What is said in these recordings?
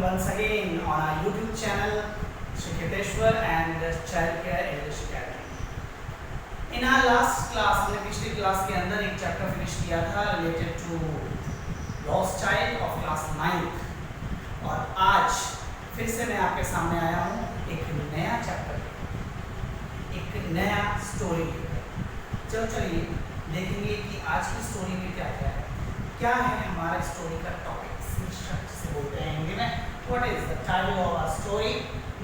once again on our YouTube channel Shikheteshwar and Childcare English Academy. In our last class, हमने पिछली class के अंदर एक chapter finish किया था related to lost child of class 9 और आज फिर से मैं आपके सामने आया हूँ एक नया चैप्टर, एक नया स्टोरी लेकर। चलिए देखेंगे कि आज की स्टोरी में क्या है हमारा स्टोरी का टॉपिक। से बोलते हैं हिंदी में what is the title of our story,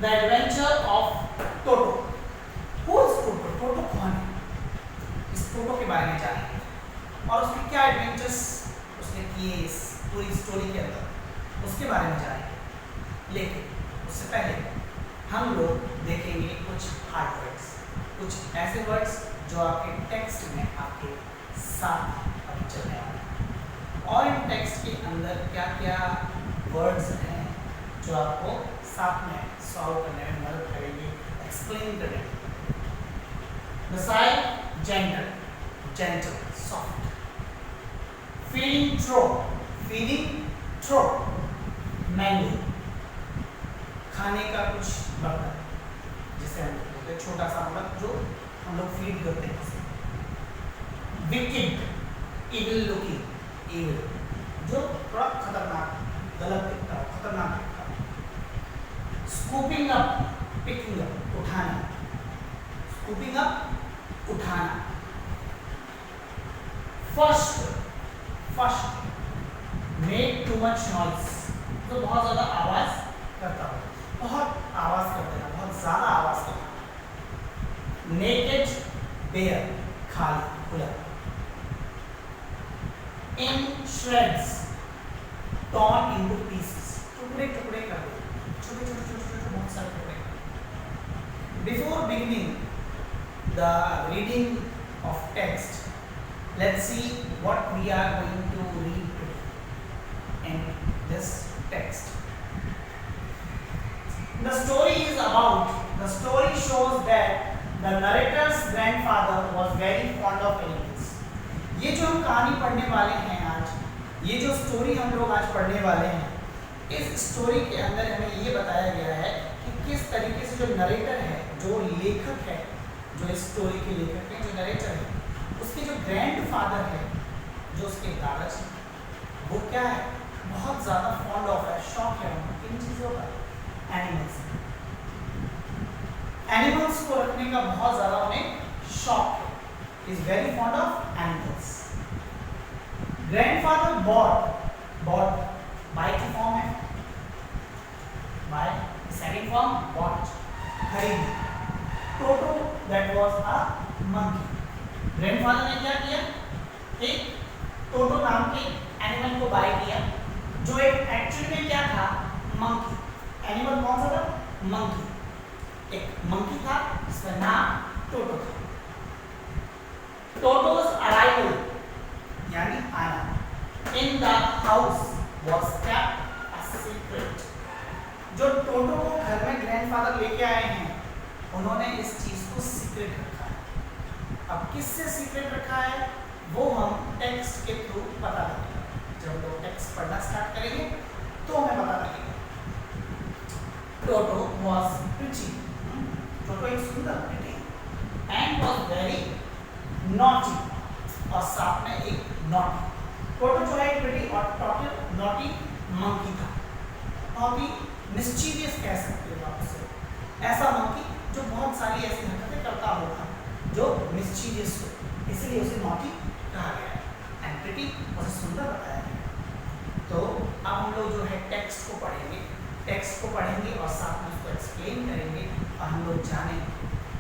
the adventure of Toto. Who is Toto? Toto कौन है? इस टोटो के बारे में जानेंगे और उसके क्या एडवेंचर्स उसने किए इस पूरी स्टोरी के अंदर, उसके बारे में जानेंगे। लेकिन उससे पहले हम लोग देखेंगे कुछ हार्ड वर्ड्स, कुछ ऐसे वर्ड्स जो आपके टेक्स्ट में आपके साथ अभी चलने वाले हैं और इन टेक्स्ट के अंदर क्या क्या वर्ड्स हैं जो आपको साथ में सॉल्व करने में मदद करेंगे, एक्सप्लेन करने में। Missile gentle, gentle soft. Feeding throw, feeding throw. Mango, खाने का कुछ बर्तन जिसे हम बोलते हैं छोटा सा मतलब जो हम लोग फीड करते हैं। विकेड, इविल लुकिंग, इविल जो थोड़ा खतरनाक, गलत दिखता है, खतरनाक दिखता है। स्कूपिंग अप, पिकिंग अप, उठाना। स्कूपिंग अप, उठाना। First, first. Make too much noise, तो बहुत ज्यादा आवाज करता हो, बहुत आवाज कर देना, बहुत ज्यादा आवाज करना। नेकेड बेयर, खाली, खुला। In shreds, torn into pieces, टुकड़े टुकड़े कर दो, छोटे छोटे छोटे छोटे बहुत सारे टुकड़े। Before beginning the reading of text, let's see what we are going to read today in this text. The story shows that the narrator's grandfather was very fond of animals. ये जो हम कहानी पढ़ने वाले हैं आज, ये जो स्टोरी हम लोग आज पढ़ने वाले हैं, इस स्टोरी के अंदर हमें ये बताया गया है कि किस तरीके से जो नरेटर है, जो लेखक है, जो इस स्टोरी के लेखक हैं, जो नरेटर है, उसके जो ग्रैंडफादर है, जो उसके दादाजी, वो क्या है, बहुत ज़्यादा फॉन्ड ऑफ है, शौक है उनको किन चीज़ों का, एनिमल्स। एनिमल्स को रखने का बहुत ज़्यादा उन्हें शौक है, is very fond of animals. Grandfather bought by की form है, by second form bought, खरीद। Toto that was a monkey. Grandfather ने क्या किया, एक टोटो नाम के एनिमल को बाय किया जो एक एक्चुअली में क्या था, मंकी। एनिमल कौन सा था, मंकी। एक मंकी था जिसका नाम टोटो था। Toto's arrival यानी आना in the house was kept a secret. जो टोटो को घर में ग्रैंडफादर लेके आए हैं, उन्होंने इस चीज को सीक्रेट रखा है। अब किससे सीक्रेट रखा है वो हम टेक्स्ट के थ्रू पता लगेगा। जब हम लोग टेक्स्ट पढ़ना स्टार्ट करेंगे तो हमें पता लगेगा। टोटो was pretty, टोटो एक सुंदर, pretty and was very naughty, और साथ में एक नॉटी। टोटो जो है प्रिटी और टोटल नॉटी मंकी था। बहुत ही मिस्चीवियस कह सकते हो आप उसे, ऐसा मंकी जो बहुत सारी ऐसी हरकतें करता होगा जो मिस्चीवियस हो, इसलिए उसे नॉटी कहा गया है। एंड प्रिटी उसे सुंदर बताया गया। तो अब हम लोग जो है टेक्स्ट को पढ़ेंगे और साथ में उसको एक्सप्लेन करेंगे और हम लोग जानेंगे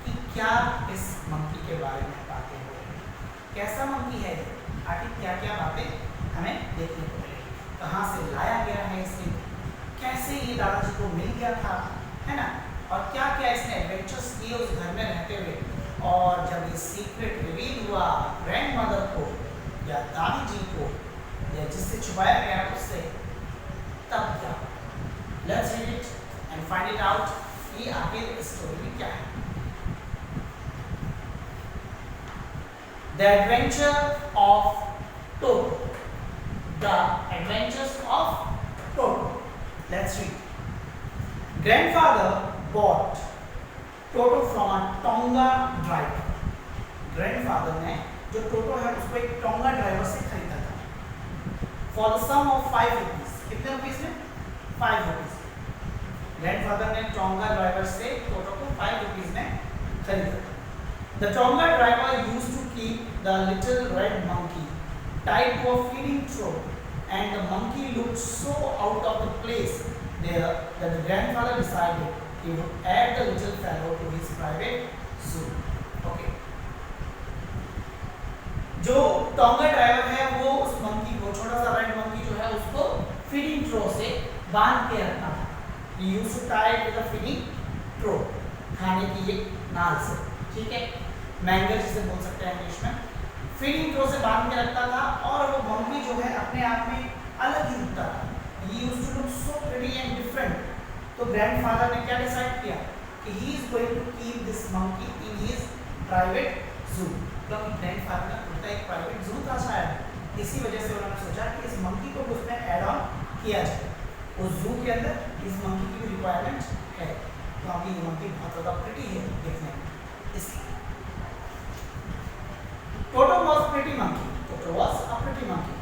कि क्या इस मंकी के बारे में बातें हो रही हैं, कैसा मंकी है, आखिर क्या क्या बातें हमें देखने को मिलेगी, कहाँ से लाया गया है इसे, कैसे ये दादाजी को मिल गया था, है ना, और क्या क्या इसने एडवेंचर्स किए उस घर में रहते हुए, और जब ये सीक्रेट रिवील हुआ ग्रैंडमदर को या दादी जी को या जिससे छुपाया गया उससे, तब क्या। Let's read it and find it out कि आखिर इस स्टोरी में क्या है। The Adventure of Toto. The Adventures of Toto. Let's read. Grandfather bought Toto from a Tonga driver. Grandfather ने जो टोटो है उसको एक टोंगा ड्राइवर से खरीदा था for the sum of 5 rupees. कितने रुपीस में? 5 रुपीज। ग्रैंडफादर ने टोंगा ड्राइवर से टोटो को 5 रुपीस में खरीदा। The tonga driver used to keep the little red monkey tied to a feeding trough, and the monkey looked so out of the place there that the grandfather decided he would add the little fellow to his private zoo. Okay. जो tonga driver है वो उस monkey को, छोटा सा red monkey जो है उसको फीडिंग ट्रो से बांध के रखता था। He used to tie it with a feeding ट्रो, खाने की एक नाल से, ठीक है, मैंगर जिसे बोल सकते हैं इंग्लिश में। फीडिंग ट्रो से बांध के रखता था और वो मंकी जो है अपने आप में अलग ही दिखता था। He used to look so pretty and different. तो ग्रैंडफादर ने क्या डिसाइड किया कि he is going to keep this monkey in his private zoo। क्योंकि ग्रैंडफादर ने खुद का एक प्राइवेट जू था शायद, इसी वजह से उन्होंने सोचा कि इस मंकी को उसमें ऐड ऑन किया जाए। उस जू के अंदर इस मंकी की भी रिक्वायरमेंट है क्योंकि ये मंकी बहुत ज़्यादा प्रिटी है दिखने में, इसलिए। Toto was pretty monkey. Toto was a pretty monkey.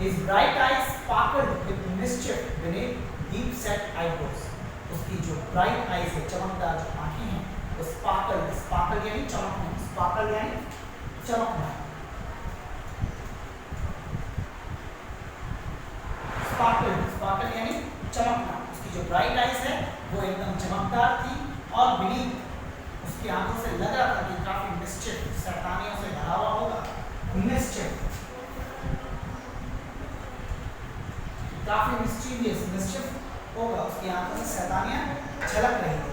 His bright eyes sparkled with mischief beneath deep set eyebrows. उसकी जो bright eyes है, चमकदार जो आँखें हैं, वो sparkle यानी चमकना, sparkle यानी चमकना, sparkle यानी चमकना। उसकी जो ब्राइट आइज है वो एकदम चमकदार थी और beneath उसकी आंखों से लग रहा था कि काफी मिस्चिफ, शैतानियों से भरा हुआ होगा। मिस्चिफ, काफी मिस्चिफ होगा, उसकी आंखों से शैतानियां झलक रही थी।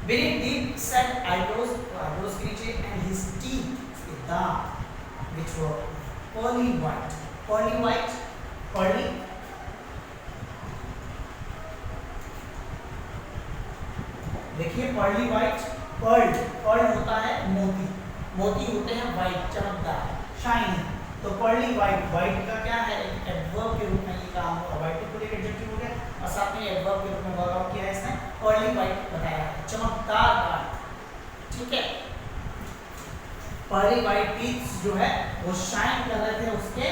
Beneath deep set eyebrows के नीचे, and his teeth, उसके दांत, which were pearly white, pearly, देखिए pearly white, pearl होता है मोती, मोती होते हैं white, चमकदार, shiny। तो pearly white का क्या है, एक एडवर्ब के रूप में ये काम होगा। white को एक एडजेक्टिव हो गया और साथ में एडवर्ब के रूप में वर्कआउट किया है इसने, pearly white बताया है, चमकदार दांत, ठीक है। pearly white teeth जो है वो शाइन कर रहे थे उसके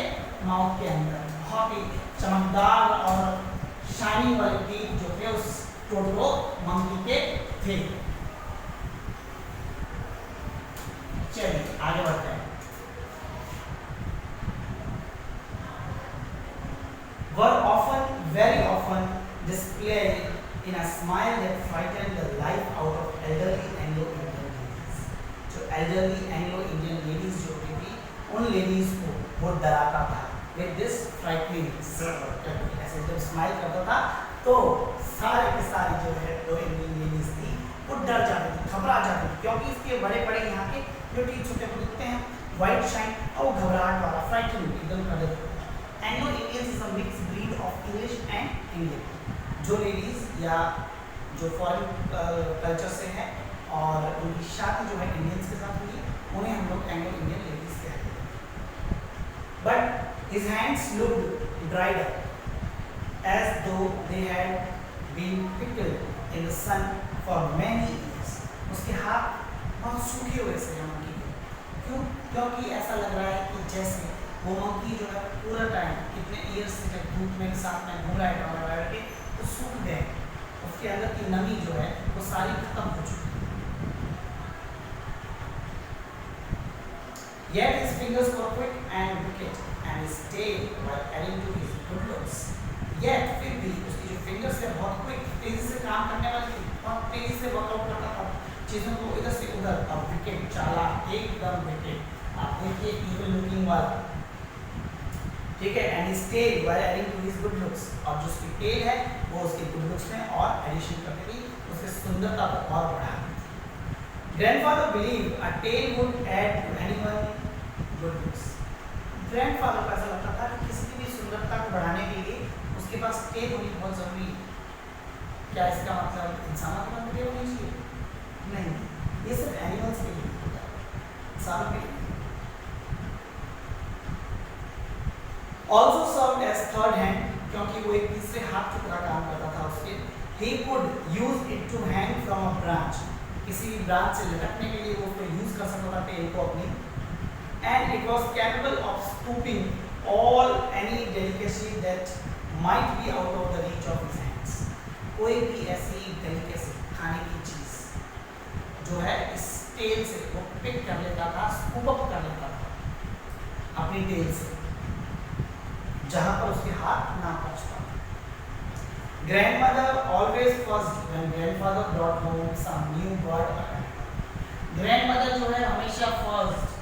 माउथ के अंदर, बहुत ही चमकदार और शाइनिंग वाले टीथ जो थे उस टोटो मंकी के थे। चलिए आगे बढ़ते हैं। Were often, very often displayed in a smile that frightened the life out of elderly Anglo-Indian ladies। जो elderly Anglo-Indian ladies जो होती थी, उन ladies को वो डराता था with this frightening ऐसे जब स्माइल करता था तो सारे के सारे जो है दो इंडियन लेडीज थी वो डर जाती थी, घबरा जाती थी, क्योंकि इसके बड़े बड़े यहाँ के जो टीथ होते हैं दिखते हैं व्हाइट शाइन और घबराहट वाला, फ्राइटनिंग, एकदम कर देते हैं। Anglo Indians is a mix breed of English and Indian. जो लेडीज या जो फॉरेन कल्चर से है और उनकी शादी जो है इंडियंस के साथ हुई, उन्हें हम लोग एंग्लो इंडियन लेडीज कहते हैं। But his hands looked dried up as though they had been pickled in the sun for many years। उसके हाथ बहुत सूखे हुए से हैं मंकी के, क्यों? क्योंकि ऐसा लग रहा है कि जैसे वो मंकी जो है पूरा टाइम कितने ईयर्स से जब धूप में साथ में घूम रहा है टोंगा ड्राइवर के, तो सूख गए, उसके अंदर की नमी जो है वो सारी खत्म हो चुकी है। Yet his fingers were quick and wicked, and his tail while adding to his good looks। Yet फिर भी उसकी जो फिंगर्स है बहुत क्विक, तेजी से काम करने वाली थी, बहुत तेजी से वर्कआउट करता था चीज़ों को इधर से उधर। अब विकेट चाला, एकदम विकेट, आप देखिए evil looking वाला, ठीक है। And his tail while adding to his good looks, और जो उसकी टेल है वो उसके गुड लुक्स में और एडिशन करके भी उसकी सुंदरता को और बढ़ा। Grandfather believed a tail would add to anyone good looks। Grandfather को ऐसा लगता था कि किसी की भी सुंदरता को बढ़ाने के लिए उसके पास टेल होनी बहुत जरूरी है। क्या इसका मतलब इंसानों के पास टेल होनी चाहिए? नहीं, ये सिर्फ एनिमल्स के लिए होता है, इंसानों के लिए। Also served as third hand, क्योंकि वो एक तीसरे हाथ की तरह काम करता था उसके। he could use it to hang from a branch, किसी भी ब्रांच से लटकने के लिए वो उसको यूज कर सकता था टेल को अपनी, and it was capable of scooping all any delicacy that might be out of the reach of his hands, कोई भी ऐसी delicacy खाने की चीज जो है इस टेल से वो पिक कर लेता था, स्कूप अप कर लेता था अपनी टेल से, जहां पर उसके हाथ ना पहुंचता। Grandmother always fussed when grandfather brought home some new bird or animal. Grandmother जो है हमेशा fussed,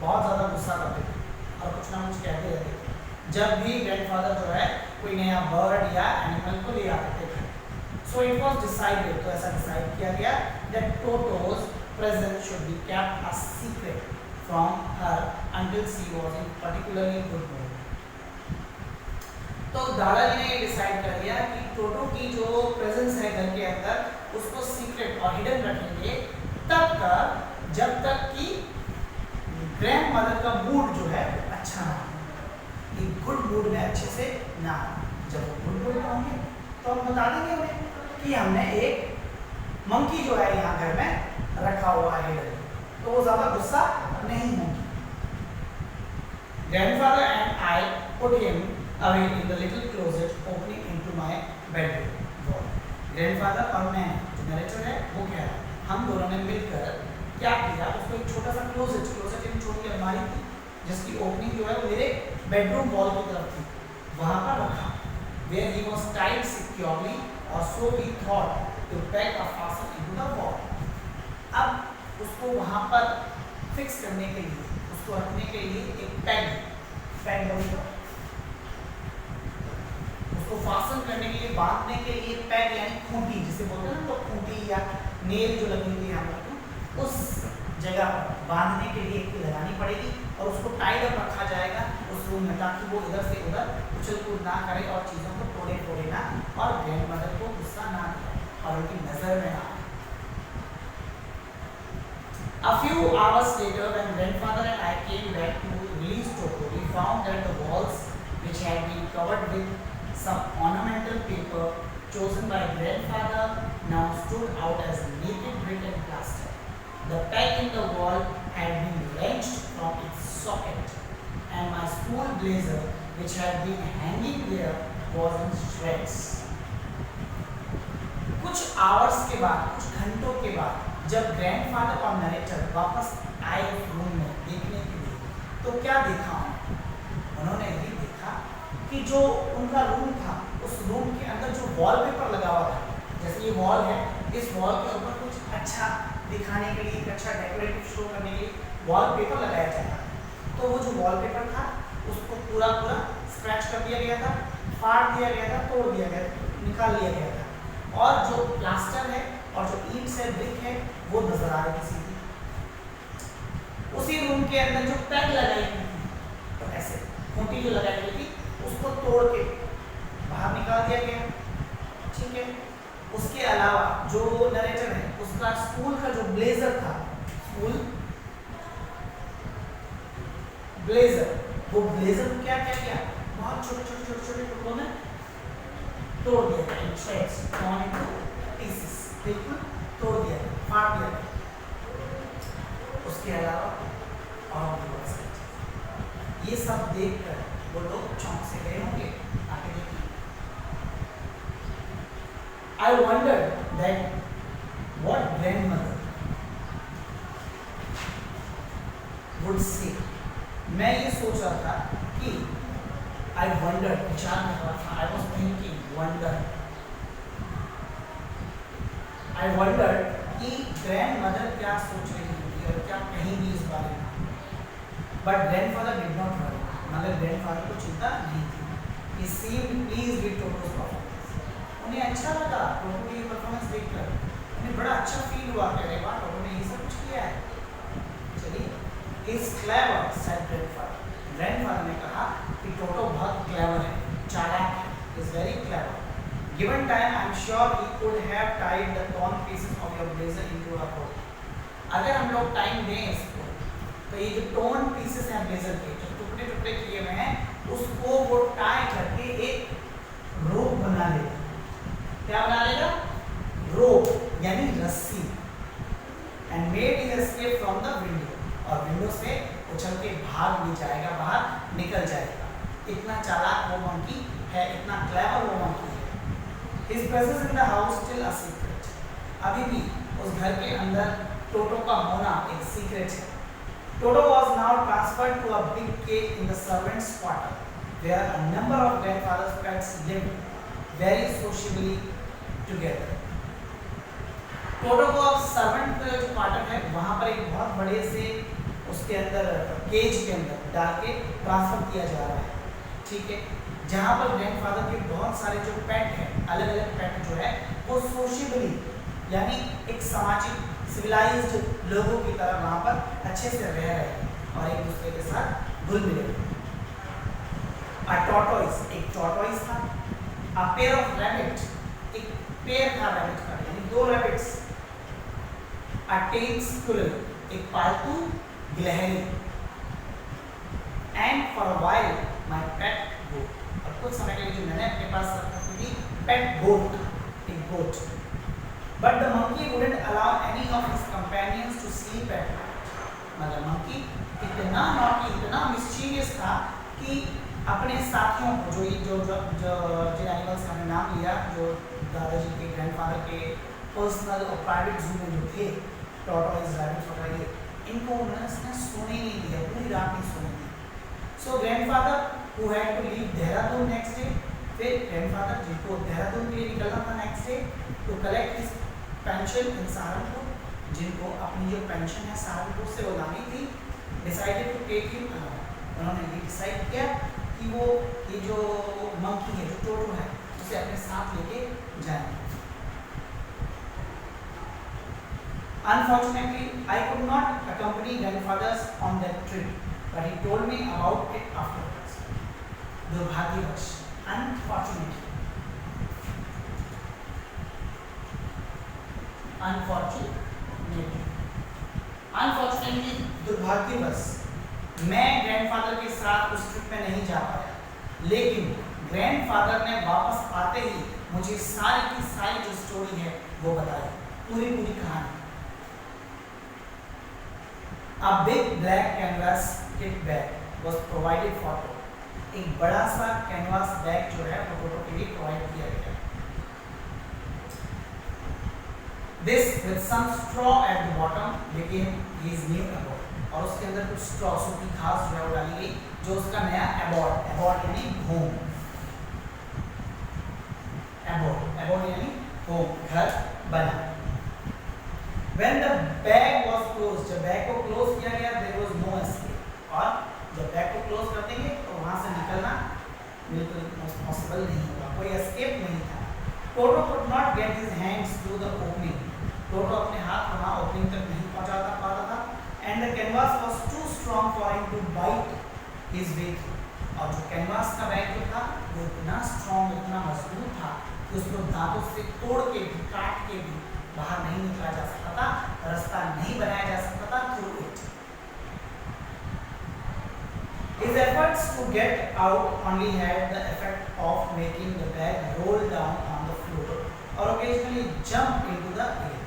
बहुत ज़्यादा गुस्सा करते थे और कुछ ना कुछ कहते रहते थे जब भी grandfather जो है कोई नया bird या animal को ले आते थे। So it was decided, तो ऐसा decide किया गया that Toto's presence should be kept a secret from her until she was in particularly good mood. तो दादाजी ने ये डिसाइड कर लिया कि टोटो की जो प्रेजेंस है घर के अंदर उसको सीक्रेट और हिडन रखेंगे तब तक जब तक कि ग्रैंड मदर का मूड जो है अच्छा ना हो, एक गुड मूड में अच्छे से ना हो। जब वो गुड मूड में होंगे तो हम बता देंगे उन्हें कि हमने एक मंकी जो है यहाँ घर में रखा हुआ है हिडन, तो वो ज़्यादा गुस्सा नहीं होंगी। Grandfather and I put him away in the little closet opening into my bedroom wall. Grandfather और मैं जो नरेटर है वो कह रहा है, हम दोनों ने मिलकर क्या किया, उसको एक छोटा सा क्लोजेट एक छोटी अलमारी थी जिसकी ओपनिंग जो है वो मेरे बेडरूम वॉल की तरफ थी, वहां पर रखा। Where he was tied securely or so we thought to peg a fasten into the wall. अब उसको वहां पर फिक्स करने के लिए, उसको रखने के लिए एक पैग उसको फासन करने के लिए, बांधने के लिए पैग यानी खूंटी जिसे बोलते हैं ना, तो खूंटी या नेल जो लगी हुई है हम लोग उस जगह पर बांधने के लिए एक लगानी पड़ेगी और उसको टाइड अप रखा जाएगा उस रूम में ताकि वो इधर से उधर उछल कूद ना करे और चीज़ों को तोड़े ना और ग्रैंड मदर को गुस्सा ना दिलाए और उनकी नज़र में ना आए। A few hours later, when grandfather and I came back to release Toto, we found that the walls, which had been covered with some ornamental paper chosen by grandfather, now stood out as naked brick and plaster. The peg in the wall had been wrenched from its socket, and my school blazer, which had been hanging there, was in shreds. कुछ hours के बाद, कुछ घंटों के बाद, जब grandfather और narrator वापस आए उस रूम में देखने के लिए, तो क्या देखा उन्होंने? ये देखा कि जो उनका रूम था उस रूम के अंदर जो वॉलपेपर लगा हुआ था, जैसे ये वॉल है, इस वॉल के ऊपर कुछ अच्छा दिखाने के लिए, अच्छा डेकोरेटिव शो करने के लिए वॉलपेपर लगाया जाता था। तो वो जो वॉलपेपर था उसको पूरा स्क्रैच कर दिया गया था, फाड़ दिया गया था, तोड़ दिया गया था, निकाल लिया गया था और जो प्लास्टर है और जो ईंट से ब्रिक है वो नजर आ रही थी। उसी रूम के अंदर जो पैग लगाई हुई थी, तो ऐसे खूंटी जो लगाई हुई थी उसको तोड़ के बाहर निकाल दिया गया, ठीक है। उसके अलावा जो नरेटर है उसका स्कूल का जो ब्लेजर था, स्कूल ब्लेजर, वो ब्लेजर को क्या किया, बहुत छोटे टुकड़ों में तोड़ दिया गया, इन श्रेड्स, torn into pieces, बिल्कुल तोड़ दिया, फाड़ दिया। उसके अलावा और भी बहुत सारी चीजें, ये सब देखकर वो लोग चौंक से गए होंगे। आगे देखिए, I wondered that what grandmother would say. मैं ये सोच रहा था कि I wondered, विचार में रहा था, I was thinking, wonder. I wondered कि grandmother क्या सोच रही होगी और क्या कहेंगी इस बारे में। But grandfather did not worry. मगर grandfather को चिंता नहीं थी। He seemed pleased with Toto's performance. उन्हें अच्छा लगा टोटो की परफॉर्मेंस देखकर, उन्हें बड़ा अच्छा फील हुआ कि अरे वाह, टोटो ने ये सब कुछ किया है। चलिए, is clever, said grandfather. Grandfather ने कहा कि टोटो बहुत क्लेवर है, चालाक है, is very clever. Given time, I'm sure he could have tied the torn pieces of your blazer into a rope. अगर हम लोग टाइम दें इसको, तो ये जो torn pieces हैं ब्लेजर के, जो टुकड़े किए हुए हैं, उसको वो टाई करके एक रोप बना लेगा। क्या कितना क्लेवर वो मंकी है. His presence in the house still a secret. अभी भी उस घर के अंदर टोटो का होना एक सीक्रेट है. Toto was now transferred to a big cage in the servants' quarter, where a number of grandfather's pets lived very sociably together. Toto को अब सर्वेंट का जो क्वार्टर है वहाँ पर एक बहुत बड़े से उसके अंदर केज के अंदर डाल के ट्रांसफर किया जा रहा है. ठीक है, जहाँ पर ग्रैंडफादर के बहुत सारे जो पेट हैं, अलग अलग पेट जो है वो सोशली यानी एक सामाजिक सिविलाइज्ड लोगों की तरह वहाँ पर अच्छे से रह रहे हैं और एक दूसरे के साथ घुल मिले. A tortoise, एक tortoise था. A pair of rabbit, एक पेयर था rabbit का, यानी 2 rabbits. A tame squirrel, एक पालतू गिलहरी. And for a while my pet goat, और कुछ समय के लिए जो मैंने अपने पास रखी थी pet goat, एक goat. But the monkey wouldn't allow any of his companions to sleep at night. मतलब monkey इतना naughty, इतना mischievous था कि अपने साथियों को जो जिन एनिमल्स का हमने नाम लिया, जो दादाजी के ग्रैंडफादर के पर्सनल और प्राइवेट जू में जो थे, टॉर्टोइज, रैबिट वगैरह, इनको उन्होंने सोने नहीं दिया, पूरी रात नहीं सोने दी. So grandfather who had to leave Dehradun next day, फिर ग्रैंडफादर जिनको देहरादून के लिए निकलना था next day to collect his pension in Saharanpur, जिनको अपनी जो पेंशन है सहारनपुर से वो लानी थी, decided to take him along. उन्होंने ये डिसाइड किया कि वो ये जो मंकी है, जो टोटो है, उसे अपने साथ लेके जाएंगे. Unfortunately, I could not accompany grandfathers on that trip, but he told me about it afterwards. दुर्भाग्यवश, unfortunately, दुर्भाग्यवश मैं ग्रैंडफादर के साथ उस ट्रिप में नहीं जा पाया, लेकिन ग्रैंडफादर ने वापस आते ही मुझे सारी की सारी जो स्टोरी है वो बताई, पूरी कहानी. A big black canvas kit bag was provided for Toto. एक बड़ा सा कैनवास बैग जो है वो टोटो के लिए प्रोवाइड किया गया. This with some straw at the bottom became his new abode. और उसके अंदर कुछ स्ट्रॉ, सूखी घास जो है वो डाली गई, जो उसका नया abode यानी होम, abode यानी होम, घर बना. When the bag was closed, जब बैग को क्लोज किया गया, there was no escape. और जब बैग को क्लोज कर देंगे तो वहाँ से निकलना बिल्कुल पॉसिबल नहीं होगा, कोई एस्केप नहीं था. Toto could not get his hands through the opening. Toto अपने हाथ वहाँ ओपनिंग तक नहीं पहुँचा पाता था. And the canvas was too strong for him to bite his way through. और जो कैनवास का बैग जो था वो इतना स्ट्रॉन्ग, इतना मजबूत था कि उसको दांतों से तोड़ के भी, काट के भी बाहर नहीं निकला जा सकता था, रास्ता नहीं बनाया जा सकता था through it. His efforts to get out only had the effect of making the bag roll down on the floor or occasionally jump into the air.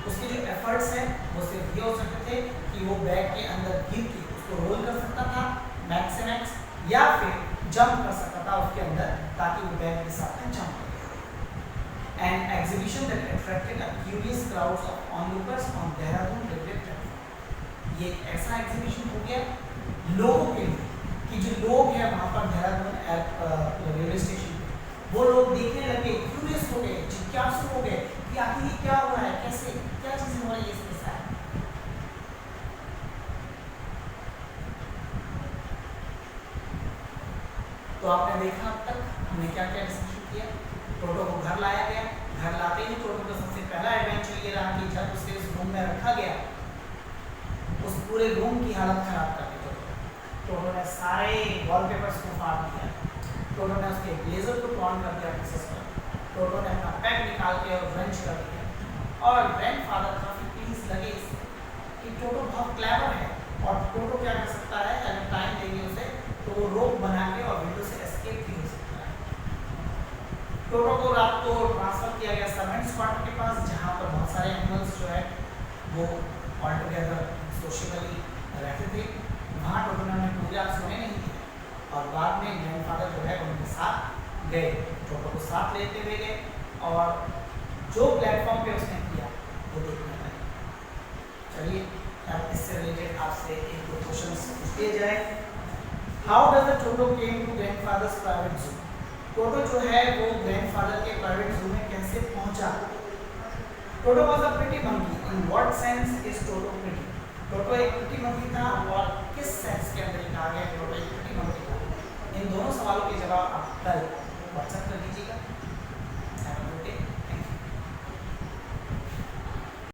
उसके जो एफर्ट्स हैं वो सिर्फ ये हो सकते थे कि वो बैग के अंदर गिर के उसको रोल कर सकता था मैक्स से मैक्स, या फिर जंप कर सकता था उसके अंदर ताकि वो बैग के साथ में जंप करे. An exhibition that attracted a curious crowds of onlookers on Dehradun railway platform. ये एक ऐसा एग्जीबिशन हो गया लोगों के लिए कि जो लोग हैं वहाँ पर देहरादून रेलवे स्टेशन पे, वो लोग देखने लगे, क्यूरियस हो गए, जिज्ञासु हो गए कि आखिर ये क्या हो रहा है, कैसे क्या चीज़ें हो रही है इसके साथ. तो आपने देखा अब तक हमने क्या क्या डिस्कशन किया. टोटो को घर लाया गया, घर लाते ही टोटो का सबसे पहला एडवेंचर ये रहा कि जब उसे उस रूम में रखा गया, उस पूरे रूम की हालत खराब कर दी. टोटो ने सारे वॉलपेपर्स को फाड़ दिया, टोटो ने उसके ब्लेजर को टॉर्न कर दिया पीसेस पर, टोटो ने अपना पैक निकाल के और रेंच कर दिया. और ग्रैंडफादर काफ़ी प्लीज लगे इससे कि टोटो बहुत क्लेवर है और टोटो क्या कर सकता है, अगर टाइम देंगे उसे तो वो रोप बना के और विंडो से एस्केप भी हो सकता है. टोटो को रात को ट्रांसफ़र किया गया सर्वेंट्स क्वार्टर के पास, जहाँ पर बहुत सारे एनिमल्स जो है वो ऑल टुगेदर सोशली रहते थे. वहाँ टोटो ने पूरी रात सोने नहीं दिया और बाद में ग्रैंडफादर जो है उनके साथ गए, टोटो को साथ लेते हुए गए और जो प्लेटफॉर्म पे उसने किया वो देखने लगे। चलिए अब इससे रिलेटेड आपसे एक दो क्वेश्चंस पूछ दिए जाए। How does the Toto came to grandfather's private zoo? Toto जो है वो ग्रैंडफादर के प्राइवेट जू में कैसे पहुंचा? Toto was a pretty monkey. In what sense is Toto pretty? Toto एक प्रिटी मंकी था और किस सेंस के अंदर कहा गया टोटो एक प्रिटी मंकी था? इन दोनों सवालों के जवाब आप कल